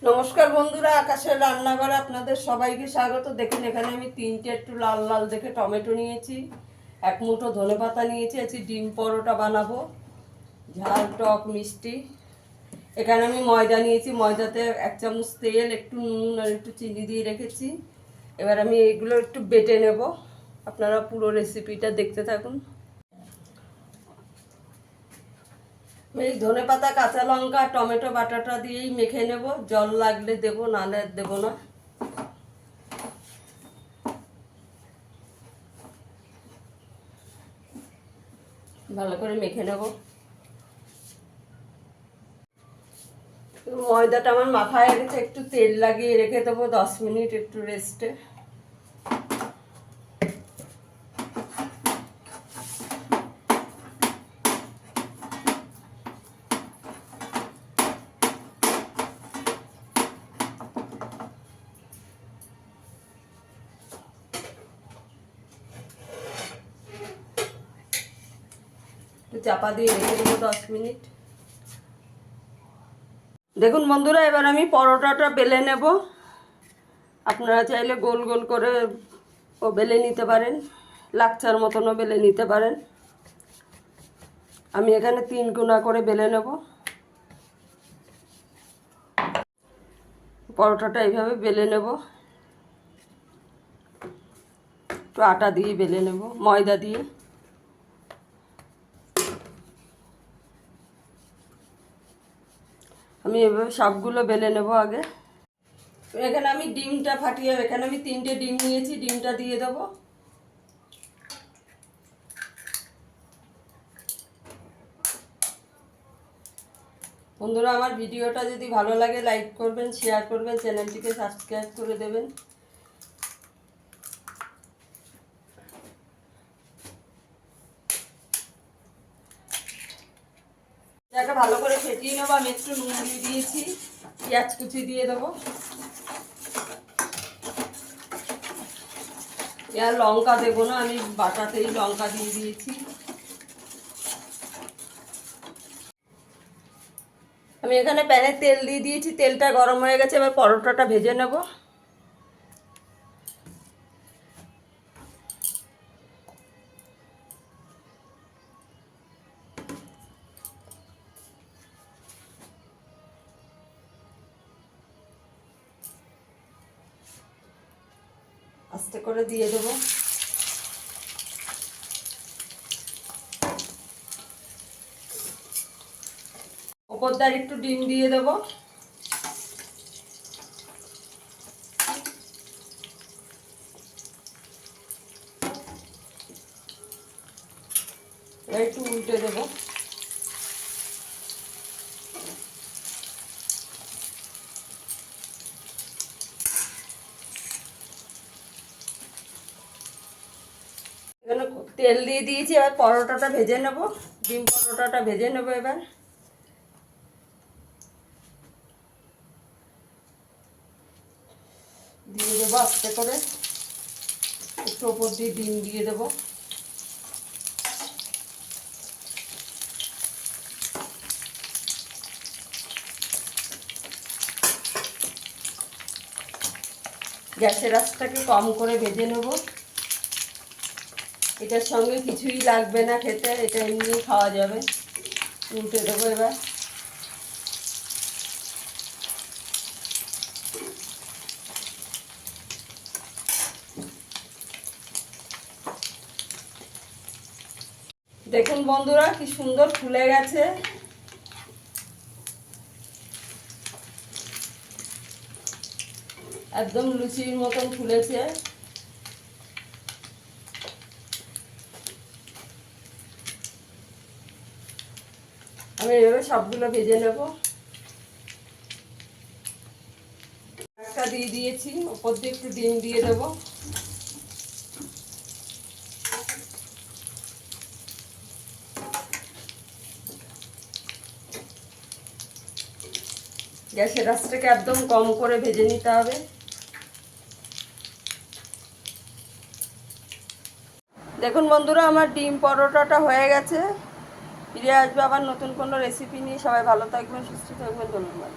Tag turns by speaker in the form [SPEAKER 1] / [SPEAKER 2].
[SPEAKER 1] নমস্কার বন্ধুরা, আকাশের রান্নাঘরে আপনাদের সবাইকে স্বাগত। দেখুন এখানে আমি তিনটে একটু লাল লাল দেখে টমেটো নিয়েছি, এক মুঠো ধনেপাতা নিয়েছি, আজকে ডিম পরোটা বানাবো, ঝাল টক মিষ্টি। এখানে আমি ময়দা নিয়েছি, ময়দাতে 1 চামচ তেল, একটু নুন আর একটু চিনি দিয়ে রেখেছি। এবার আমি এগুলো একটু বেটে নেব, আপনারা পুরো রেসিপিটা দেখতে থাকুন। এই ধনেপাতা, কাঁচা লঙ্কা, টমেটো বাটাটা দিয়েই মেখে নেব, জল লাগলে দেবো, নাহলে দেবো না। ভালো করে মেখে নেব। ময়দাটা আমার মাখায় গেছে, একটু তেল লাগিয়ে রেখে দেবো 10 মিনিট একটু রেস্টে। চাপা দিয়ে রেখে দেবো 10 মিনিট। দেখুন বন্ধুরা, এবার আমি পরোটাটা বেলে নেব। আপনারা চাইলে গোল গোল করে ও বেলে নিতে পারেন, লাচ্ছার মতনও বেলে নিতে পারেন। আমি এখানে 3 কোনা করে বেলে নেব। পরোটাটা এইভাবে বেলে নেব, একটু আটা দিয়ে বেলে নেব, ময়দা দিয়ে। আমি এভাবে সবগুলো বেলে নেব আগে। এখানে আমি ডিমটা ফাটিয়ে, এখানে আমি 3টে ডিম নিয়েছি, ডিমটা দিয়ে দেবো। বন্ধুরা, আমার ভিডিওটা যদি ভালো লাগে লাইক করবেন, শেয়ার করবেন, চ্যানেলটিকে সাবস্ক্রাইব করে দেবেন। এটাকে ভালো করে ফেটিয়ে নেবো। আমি একটু নুন দিয়ে দিয়েছি, পেঁয়াজ কুচি দিয়ে দেবো, আর লঙ্কা দেবো না, আমি বাটাতেই লঙ্কা দিয়ে দিয়েছি। আমি এখানে প্যানে তেল দিয়ে দিয়েছি, তেলটা গরম হয়ে গেছে, এবার পরোটাটা ভেজে নেব। আস্তে করে দিয়ে দেবো। ওপর দিয়ে একটু ডিম দিয়ে দেবো। একটু উল্টে দেবো। এখানে তেল দিয়ে দিয়েছি, এবার পরোটাটা ভেজে নেব, ডিম পরোটাটা ভেজে নেব। এবার দিয়ে দেবো আস্তে করে, একটু ওপর দিয়ে ডিম দিয়ে দেবো। গ্যাসের আঁচটাকে কম করে ভেজে নেব। এটার সঙ্গে কিছুই লাগবে না খেতে, এটা এমনি খাওয়া যাবে। উল্টে দেবো এবার। দেখুন বন্ধুরা, কি সুন্দর ফুলে গেছে। একদম লুচির মতন ফুলেছে। আমি এভাবে সবগুলো ভেজে নেব। একটা দিয়ে দিয়েছি, ওপর দিয়ে একটু ডিম দিয়ে দেবো। গ্যাসের আঁচটাকে একদম কম করে ভেজে নিতে হবে। দেখুন বন্ধুরা, আমার ডিম পরোটাটা হয়ে গেছে। ফিরে আসবে আবার নতুন কোনো রেসিপি নিয়ে। সবাই ভালো থাকবেন, সুস্থ থাকবেন, ধন্যবাদ।